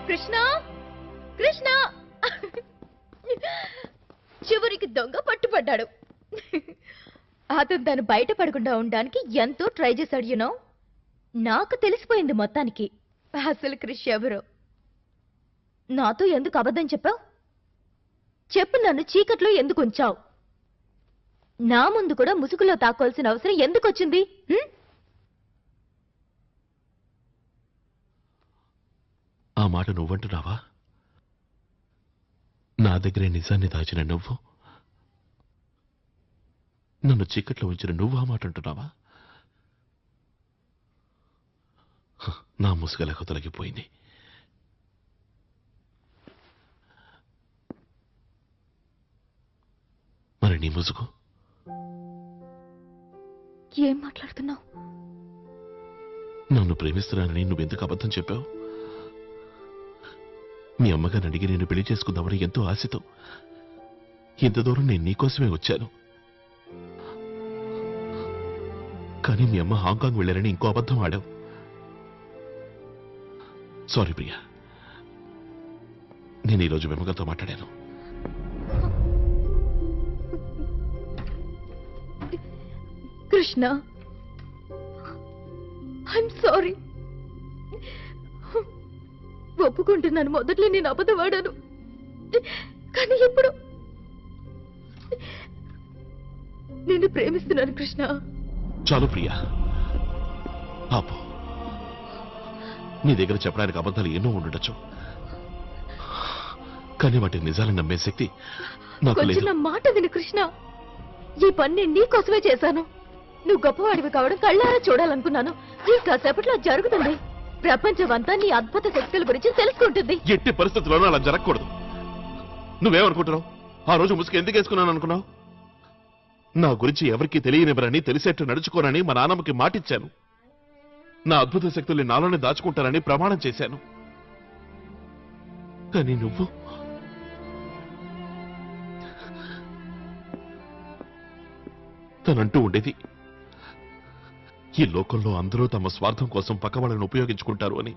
కృష్ణ కృష్ణ చివరికి దొంగ పట్టుపడ్డాడు. అతను తను బయటపడకుండా ఉండడానికి ఎంతో ట్రై చేశాడు. యూనో, నాకు తెలిసిపోయింది మొత్తానికి అసలు క్రిష్ ఎవరో. నాతో ఎందుకు అబద్ధం చెప్పావు? చెప్పు, నన్ను చీకట్లో ఎందుకు ఉంచావు? నా ముందు కూడా ముసుగులో తాకోవాల్సిన అవసరం ఎందుకు వచ్చింది? ఆ మాట నువ్వంటున్నావా? నా దగ్గరే నిజాన్ని దాచిన నువ్వు, నన్ను చీకట్లో ఉంచిన నువ్వు ఆ మాట అంటున్నావా? నా ముసుగలకు తొలగిపోయింది. మరి నీ ముసుగు? ఏం మాట్లాడుతున్నావు? నన్ను ప్రేమిస్తున్నానని నువ్వెందుకు అబద్ధం చెప్పావు? మీ అమ్మగారిని అడిగి నేను పెళ్లి చేసుకుందామని ఎంతో ఆశతో ఇంత దూరం నేను నీకోసమే వచ్చాను. కానీ మీ అమ్మ హాంకాంగ్ వెళ్ళారని ఇంకో అబద్ధం ఆడావు. సారీ ప్రియా, నేను ఈరోజు వెమ్మగారితో మాట్లాడాను. Krishna, I'm sorry. ఒప్పుకుంటున్నాను, మొదట్లో నేను అబద్ధం ఆడాను. కానీ ఇప్పుడు నిన్ను ప్రేమిస్తున్నాను కృష్ణ. చాలు ప్రియా, ఆపు. నీ దగ్గర చెప్పడానికి అబద్ధాలు ఎన్నో ఉండొచ్చు, కానీ వాటికి నిజాలను నమ్మే శక్తి నాకు లేదు. నా మాట విను కృష్ణ. ఈ పని నేను నీకోసమే చేశాను. నువ్వు గొప్పవాడివి కావడం కళ్ళారా చూడాలనుకున్నాను. కాసేపట్లో జరుగుతుంది. ప్రపంచం అంతా నీ అద్భుత శక్తుల గురించి తెలుసుకుంటుంది. ఎట్టి పరిస్థితుల్లోనూ అలా జరగకూడదు. నువ్వేమనుకుంటున్నావు? ఆ రోజు ముసుగు ఎందుకు వేసుకున్నాను అనుకున్నావు? నా గురించి ఎవరికి తెలియనివ్వరని, తెలిసేట్టు నడుచుకోనని మా నాన్నమ్మకి మాటిచ్చాను. నా అద్భుత శక్తుల్ని నాలోనే దాచుకుంటానని ప్రమాణం చేశాను. కానీ నువ్వు తనంటూ ఉండేది, ఈ లోకంలో అందరూ తమ స్వార్థం కోసం పక్కవాళ్ళను ఉపయోగించుకుంటారు అని.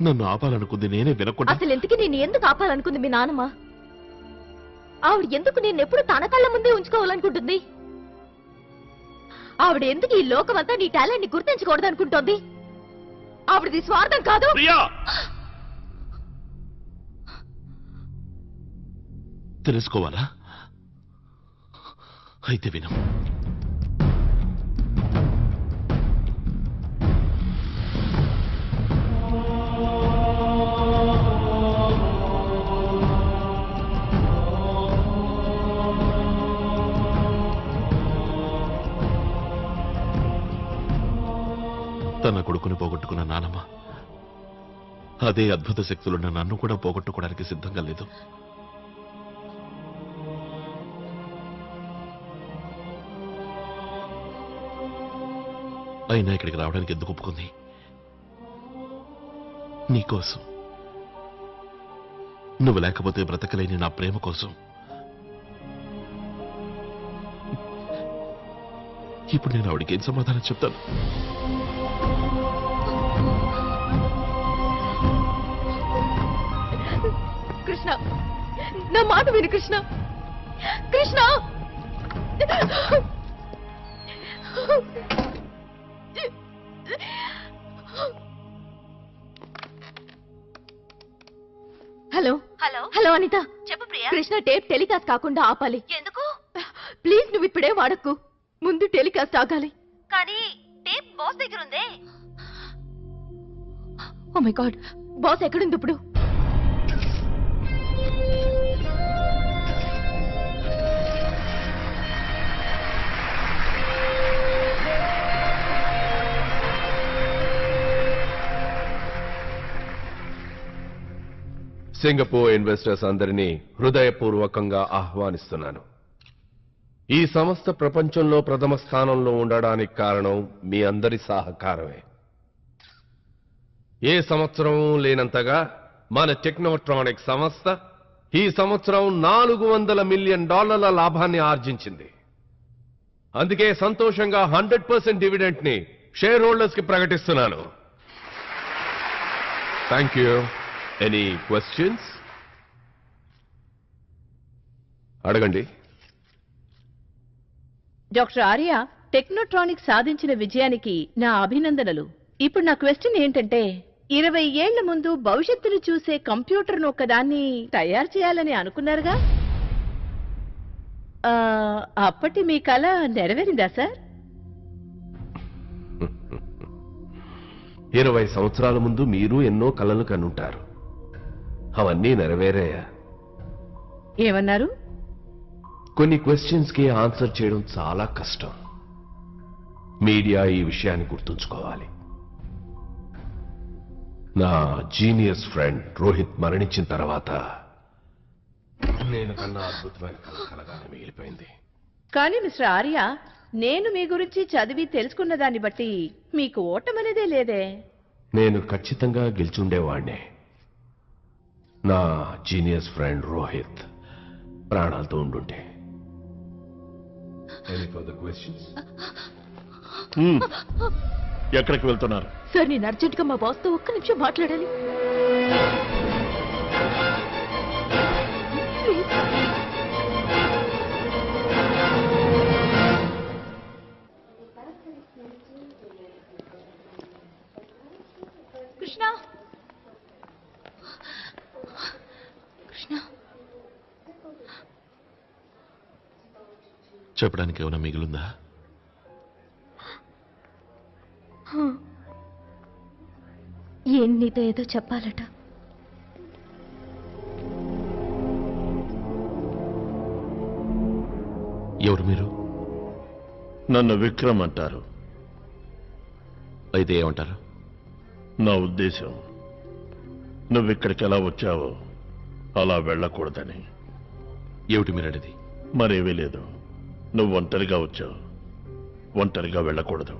నన్ను ఆపాలనుకుంది నేనే వినకుండా. అసలు ఎందుకు నేను ఎందుకు ఆపాలనుకుంది మీ నాన్నమ్మ? ఆవిడ ఎందుకు నేను ఎప్పుడు తన కళ్ళ ముందే ఉంచుకోవాలనుకుంటుంది? ఆవిడ ఎందుకు ఈ లోకమంతా నీ టాలెంట్ ని గుర్తించకూడదు అనుకుంటోంది? ఆవిడది స్వార్థం కాదు. తెలుసుకోవాలా? అయితే విను. తన కొడుకుని పోగొట్టుకున్న నానమ్మ అదే అద్భుత శక్తులున్న నన్ను కూడా పోగొట్టుకోవడానికి సిద్ధంగా లేదు. అయినా ఇక్కడికి రావడానికి ఎందుకు ఒప్పుకుంది? నీకోసం. నువ్వు లేకపోతే బ్రతకలేని నా ప్రేమ కోసం. ఇప్పుడు నేను ఆవిడికి ఏం సమాధానం చెప్తాను? కృష్ణ, నా మాట విను Krishna. Krishna, hello hello hello Anita, చెప్పు ప్రియా. కృష్ణ టేప్ టెలికాస్ట్ కాకుండా ఆపాలి. ఎందుకు? ప్లీజ్ నువ్వు ఇప్పుడే వాడకు. ముందు టెలికాస్ట్ ఆగాలి. కానీ టేప్ బాస్ దగ్గర ఉందే. ఓ మై గాడ్, బాస్ ఎక్కడుంది ఇప్పుడు? సింగపూర్ ఇన్వెస్టర్స్ అందరినీ హృదయపూర్వకంగా ఆహ్వానిస్తున్నాను. ఈ సంస్థ ప్రపంచంలో ప్రథమ స్థానంలో ఉండడానికి కారణం మీ అందరి సహకారమే. ఏ సంవత్సరం లేనంతగా మన టెక్నోట్రానిక్ సంస్థ ఈ సంవత్సరం $400 మిలియన్ లాభాన్ని ఆర్జించింది. అందుకే సంతోషంగా 100% డివిడెంట్ ని షేర్ హోల్డర్స్ కి ప్రకటిస్తున్నాను. Thank you. Any questions? అడగండి. డాక్టర్ ఆర్య, టెక్నోట్రానిక్ సాధించిన విజయానికి నా అభినందనలు. ఇప్పుడు నా క్వశ్చన్ ఏంటంటే, 20 ఏళ్ల ముందు భవిష్యత్తును చూసే కంప్యూటర్ను ఒకదాన్ని తయారు చేయాలని అనుకున్నారుగా, అప్పటి మీ కల నెరవేరిందా సార్? 20 సంవత్సరాల ముందు మీరు ఎన్నో కలలు కనుంటారు. అవన్నీ నెరవేరాయా? ఏమన్నారు? కొన్ని క్వశ్చన్స్ కి ఆన్సర్ చేయడం చాలా కష్టం. మీడియా ఈ విషయాన్ని గుర్తుంచుకోవాలి. నా జీనియస్ ఫ్రెండ్ రోహిత్ మరణించిన తర్వాత నేను కన్నా అద్భుతమైన కలగానే మిగిలిపోయింది. కానీ మిస్టర్ ఆర్య, నేను మీ గురించి చదివి తెలుసుకున్న దాన్ని బట్టి మీకు ఓటమనేదే లేదే. నేను ఖచ్చితంగా గెలిచుండేవాణ్ణే. నా జీనియస్ ఫ్రెండ్ రోహిత్ ప్రాణాలతో ఉండుంటే. Any further questions? ఎక్కడికి వెళ్తున్నారు? సార్, నేను అర్జెంట్గా మా బాస్తో ఒక్క నిమిషం మాట్లాడాలి. ప్లీజ్. కృష్ణ, కృష్ణ, చెప్పడానికి ఏమైనా మిగిలిందా? ఏం నీతో ఏదో చెప్పాలట. ఎవరు మీరు? నన్ను విక్రమ్ అంటారు. అయితే ఏమంటారు? నా ఉద్దేశం, నువ్విక్కడికి ఎలా వచ్చావో అలా వెళ్ళకూడదని. ఏమిటి మీరు అనేది? మరేమీ లేదు. నువ్వు ఒంటరిగా వచ్చావు, ఒంటరిగా వెళ్ళకూడదు.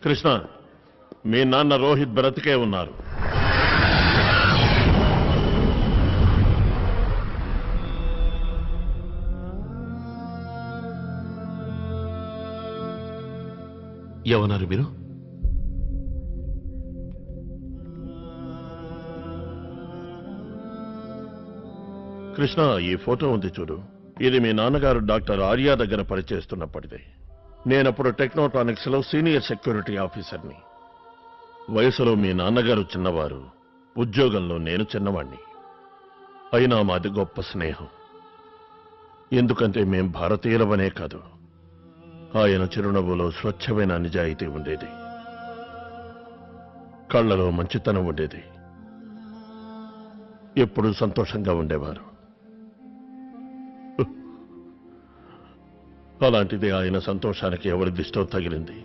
కృష్ణ, మీ నాన్న రోహిత్ బ్రతికే ఉన్నారు. ఏమన్నారు మీరు? కృష్ణ, ఈ ఫోటో ఉంది చూడు. ఇది మీ నాన్నగారు డాక్టర్ ఆర్య దగ్గర పనిచేస్తున్నప్పటిదే. నేనప్పుడు టెక్నోట్రానిక్స్ లో సీనియర్ సెక్యూరిటీ ఆఫీసర్ని. వయసులో మీ నాన్నగారు చిన్నవారు, ఉద్యోగంలో నేను చిన్నవాణ్ణి. అయినా మాది గొప్ప స్నేహం. ఎందుకంటే మేం భారతీయులవనే కాదు, ఆయన చిరునవ్వులో స్వచ్ఛమైన నిజాయితీ ఉండేది, కళ్ళలో మంచితనం ఉండేది, ఎప్పుడూ సంతోషంగా ఉండేవారు. అలాంటిది ఆయన సంతోషానికి ఎవరి దిష్టో తగిలింది.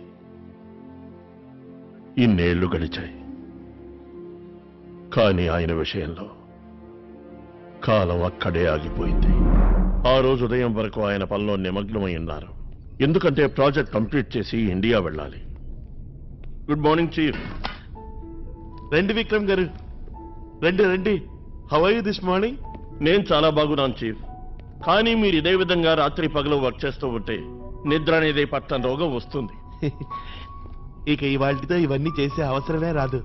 ఇన్నేళ్లు గడిచాయి, కానీ ఆయన విషయంలో కాలం అక్కడే ఆగిపోయింది. ఆ రోజు ఉదయం వరకు ఆయన పనిలో నిమగ్నమై ఉన్నారు. ఎందుకంటే ప్రాజెక్ట్ కంప్లీట్ చేసి ఇండియా వెళ్ళాలి. Good morning chief. రండి విక్రమ్ గారు, రండి రండి. How are you this morning? నేను చాలా బాగున్నాను చీఫ్. కానీ మీరు ఇదే విధంగా రాత్రి పగలు వర్క్ చేస్తూ ఉంటే నిద్ర అనేది పట్టని రోగం వస్తుంది. ఇక ఇవాళతో ఇవన్నీ చేసే అవసరమే రాదు.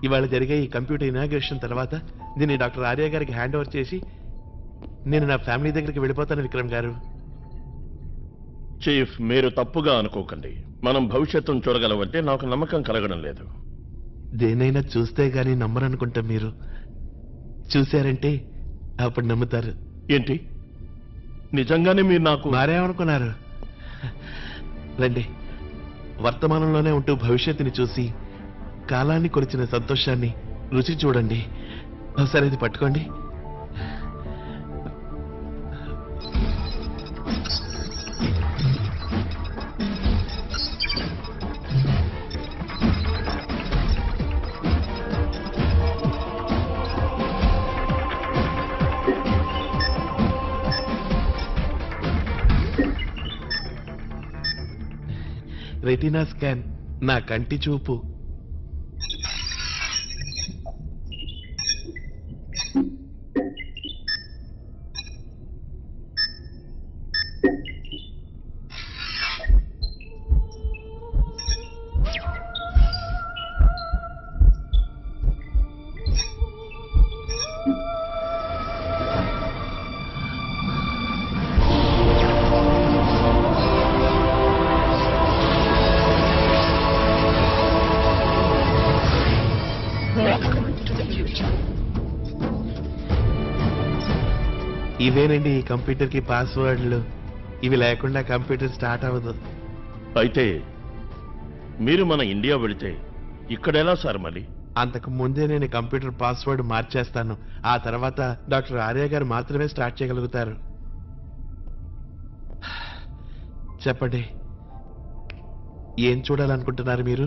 ఇవాళ జరిగే ఈ కంప్యూటర్ ఇనాగ్రేషన్ తర్వాత దీన్ని డాక్టర్ ఆర్య గారికి హ్యాండ్ ఓవర్ చేసి నేను నా ఫ్యామిలీ దగ్గరికి వెళ్ళిపోతాను విక్రమ్ గారు. చీఫ్, మీరు తప్పుగా అనుకోకండి. మనం భవిష్యత్తును చూడగలమంటే నాకు నమ్మకం కలగడం లేదు. దేనైనా చూస్తే గానీ నమ్మరనుకుంటా. మీరు చూశారంటే అప్పుడు నమ్ముతారు. ఏంటి, నిజంగానే మీరు నాకు మారేమనుకున్నారు? రండి, వర్తమానంలోనే ఉంటూ భవిష్యత్తుని చూసి కాలాన్ని కొలిచిన సంతోషాన్ని రుచి చూడండి. ఒకసారి ఇది పట్టుకోండి. రెటీనా స్కాన్, నా కంటి చూపు. ఇవేనండి ఈ కంప్యూటర్ కి పాస్వర్డ్లు. ఇవి లేకుండా కంప్యూటర్ స్టార్ట్ అవ్వదు. అయితే మీరు మన ఇండియా వెళితే ఇక్కడెలా సార్ మళ్ళీ? అంతకు ముందే నేను కంప్యూటర్ పాస్వర్డ్ మార్చేస్తాను. ఆ తర్వాత డాక్టర్ ఆర్య గారు మాత్రమే స్టార్ట్ చేయగలుగుతారు. చెప్పండి, ఏం చూడాలనుకుంటున్నారు మీరు?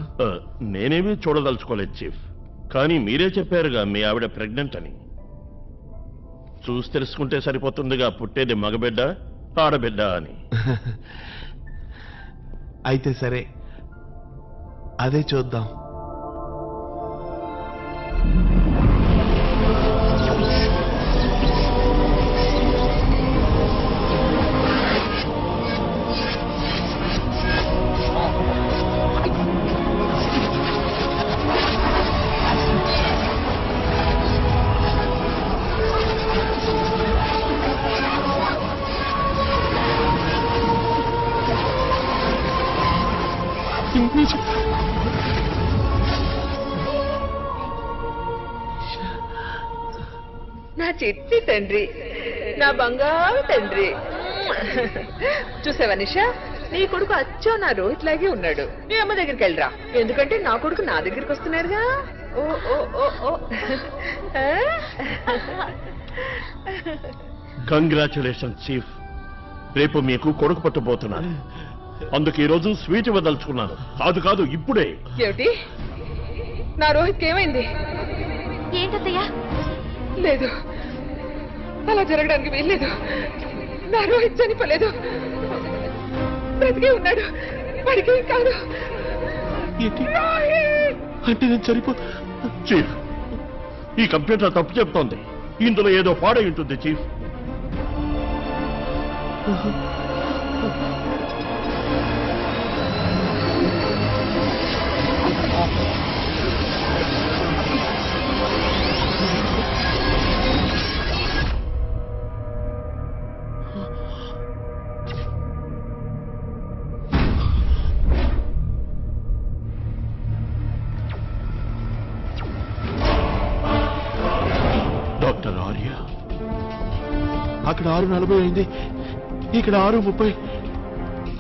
నేనేమీ చూడదలుచుకోలేదు చీఫ్. కానీ మీరే చెప్పారుగా మీ ఆవిడ ప్రెగ్నెంట్ అని. చూసి తెలుసుకుంటే సరిపోతుందిగా పుట్టేది మగబిడ్డ ఆడబిడ్డ అని. అయితే సరే, అదే చూద్దాం. నా చిట్టి తండ్రి, నా బంగారు తండ్రి. చూసావా నిషా, నీ కొడుకు అచ్చో నా రోహిత్ లాగే ఉన్నాడు. నీ అమ్మ దగ్గరికి వెళ్ళరా, ఎందుకంటే నా కొడుకు నా దగ్గరికి వస్తున్నారుగా. ఓ ఓ ఓ ఓ. Congratulation chief. రేపు మీకు కొడుకు పట్టబోతున్నాను. అందుకు ఈ రోజు స్వీట్ ఇవ్వదలుచుకున్నాను. కాదు కాదు, ఇప్పుడే. ఏమిటి, నా రోహిత్ ఏమైంది? ఏంటత్తయ్యా? లేదు, అలా జరగడానికి వీల్లేదు. నా రోహిత్ చనిపోలేదు, బ్రతికే ఉన్నాడు. వాడికి ఏం కాదు. అంటే నేను చనిపో. చీఫ్, ఈ కంప్యూటర్ తప్పు చెప్తోంది. ఇందులో ఏదో పాడై ఉంటుంది చీఫ్. డాక్టర్ ఆర్య, అక్కడ 6:40 అయింది, ఇక్కడ 6:30.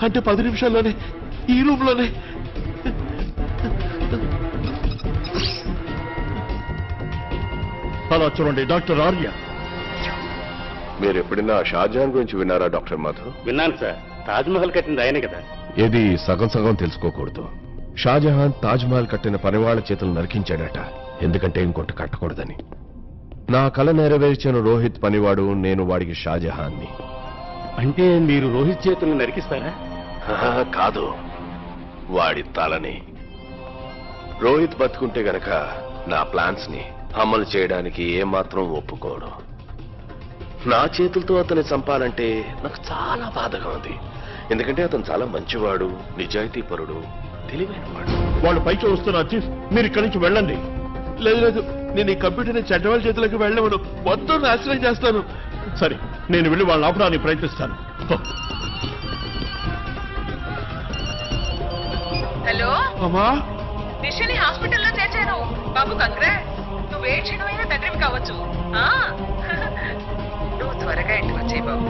అంటే 10 నిమిషాల్లోనే ఈ రూమ్ లోనే. అలా చూడండి డాక్టర్ ఆర్య. మీరు ఎప్పుడైనా షాజహాన్ గురించి విన్నారా డాక్టర్ మాధవ్? విన్నాను సార్. తాజ్మహల్ కట్టింది ఆయనే కదా. ఇది సగం సగం తెలుసుకోకూడదు. షాజహాన్ తాజ్మహల్ కట్టిన పనివాళ్ల చేతులు నరికించాడట, ఎందుకంటే ఇంకొంటి కట్టకూడదని. నా కల నెరవేర్చిన రోహిత్ పనివాడు, నేను వాడికి షాజహాన్ని. అంటే మీరు రోహిత్ చేతులను నరికిస్తారా? కాదు, వాడి తలని. రోహిత్ బతుకుంటే గనక నా ప్లాన్స్ ని అమలు చేయడానికి ఏమాత్రం ఒప్పుకోడు. నా చేతులతో అతన్ని చంపాలంటే నాకు చాలా బాధగా ఉంది. ఎందుకంటే అతను చాలా మంచివాడు, నిజాయితీపరుడు, తెలివైనవాడు. వాళ్ళు పైకి వస్తున్నారు చీఫ్. మీరు ఇక్కడి నుంచి వెళ్ళండి. లేదు లేదు, నేను ఈ కంప్యూటర్ని చెడ్డవాళ్ళ చేతులకు వెళ్ళవను. మొత్తం నాశనం చేస్తాను. సరే, నేను వెళ్ళి వాళ్ళని ఆపడానికి ప్రయత్నిస్తాను. హలో, అమ్మా, నిషని హాస్పిటల్లో చేర్చాను. బాబు కంగ్రా, నువ్వే క్షణమైనా తండ్రివి కావచ్చు. నువ్వు త్వరగా ఇంటికి వచ్చేయి బాబు.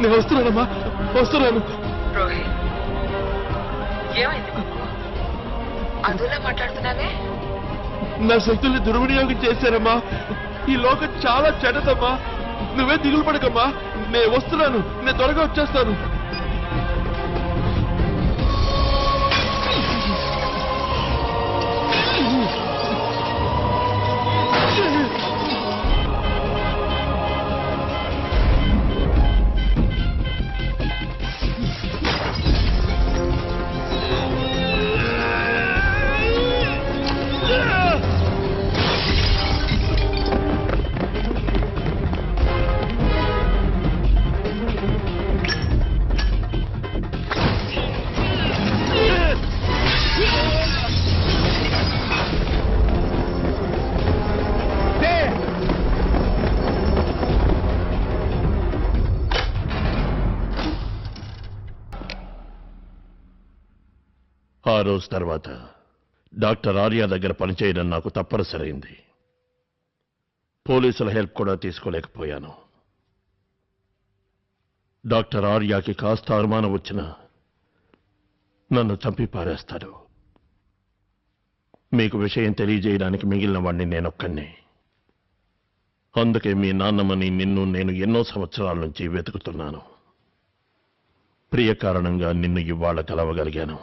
నేను వస్తున్నానమ్మా, వస్తున్నాను. రోహిత్, ఏమైంది బాబు? అదోలా మాట్లాడుతున్నావే? నా శక్తుల్ని దుర్వినియోగం చేశారమ్మా. ఈ లోకం చాలా చెడ్డదమ్మా. నువ్వే దిగులు పడకమ్మా, నేను వస్తున్నాను. నేను త్వరగా వచ్చేస్తాను. ఆ రోజు తర్వాత డాక్టర్ ఆర్య దగ్గర పనిచేయడం నాకు తప్పనిసరైంది. పోలీసుల హెల్ప్ కూడా తీసుకోలేకపోయాను. డాక్టర్ ఆర్యాకి కాస్త అనుమానం వచ్చినా నన్ను చంపి పారేస్తాడు. మీకు విషయం తెలియజేయడానికి మిగిలిన వాడిని నేనొక్కడినే. అందుకే మీ నాన్నమ్మని నిన్ను నేను ఎన్నో సంవత్సరాల నుంచి వెతుకుతున్నాను. ప్రియ కారణంగా నిన్ను ఇవాళ కలవగలిగాను.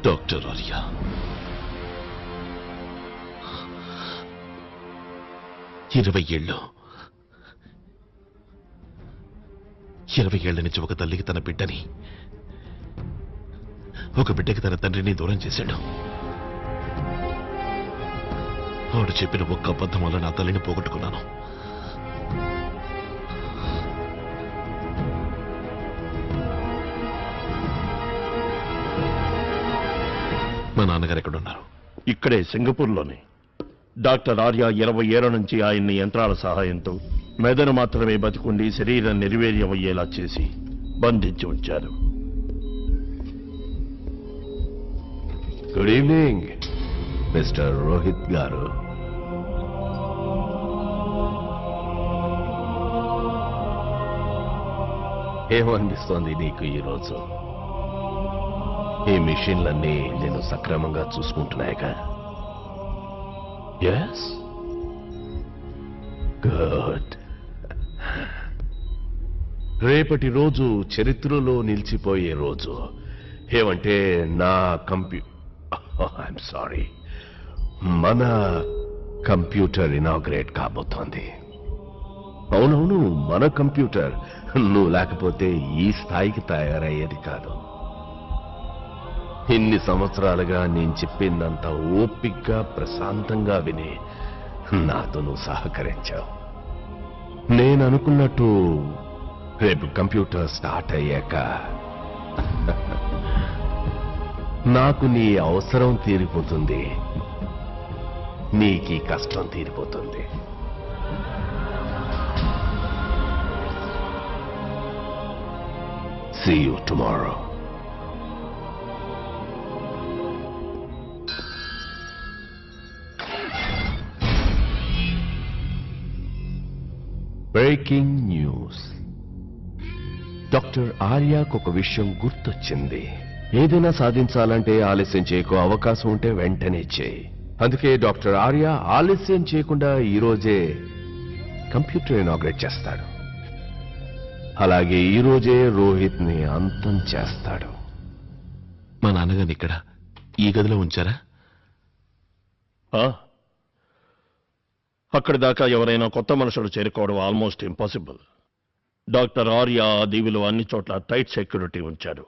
డాక్టర్ ఆర్య, 20 ఏళ్ళు 20 ఏళ్ల నుంచి ఒక తల్లికి తన బిడ్డని, ఒక బిడ్డకి తన తండ్రిని దూరం చేశాడు. ఆవిడ చెప్పిన ఒక్క అబద్ధం వల్ల నా తల్లిని పోగొట్టుకున్నాను. మా నాన్నగారు ఎక్కడున్నారు? ఇక్కడే సింగపూర్లోనే. డాక్టర్ ఆర్య 20 ఏళ్ల నుంచి ఆయన్ని యంత్రాల సహాయంతో మెదడు మాత్రమే బతికుండి శరీరం నిర్వీర్యం అయ్యేలా చేసి బంధించి ఉంచారు. గుడ్ ఈవినింగ్ మిస్టర్ రోహిత్ గారు. ఏమనిపిస్తోంది నీకు ఈరోజు? ఈ మిషన్లన్నీ నేను సక్రమంగా చూసుకుంటున్నాయిగా? Yes, good. రేపటి రోజు చరిత్రలో నిలిచిపోయే రోజు. ఏమంటే నా ఐఎమ్ సారీ, మన కంప్యూటర్ ఇనాగ్రేట్ కాబోతోంది. అవునవును, మన కంప్యూటర్. నువ్వు లేకపోతే ఈ స్థాయికి తయారయ్యేది కాదు. ఇన్ని సంవత్సరాలుగా నేను చెప్పిందంతా ఓపిగ్గా ప్రశాంతంగా విని నాతో నువ్వు సహకరించావు. నేను అనుకున్నట్టు రేపు కంప్యూటర్ స్టార్ట్ అయ్యాక నాకు నీ అవసరం తీరిపోతుంది, నీకీ కష్టం తీరిపోతుంది. See you tomorrow. Breaking news. Doctor ఆర్యాకు ఒక విషయం గుర్తొచ్చింది. ఏదైనా సాధించాలంటే ఆలస్యం చేయకు, అవకాశం ఉంటే వెంటనే చేయి. అందుకే డాక్టర్ ఆర్య ఆలస్యం చేయకుండా ఈరోజే కంప్యూటర్ ఇనాగ్రేట్ చేస్తాడు. అలాగే ఈరోజే రోహిత్ ని అంతం చేస్తాడు. మా నాన్నగారిని ఇక్కడ ఈ గదిలో ఉంచారా? అక్కడి దాకా ఎవరైనా కొత్త మనుషులు చేరుకోవడం ఆల్మోస్ట్ ఇంపాసిబుల్. డాక్టర్ ఆర్య ఆ దీవిలో అన్ని చోట్ల టైట్ సెక్యూరిటీ ఉంచాడు.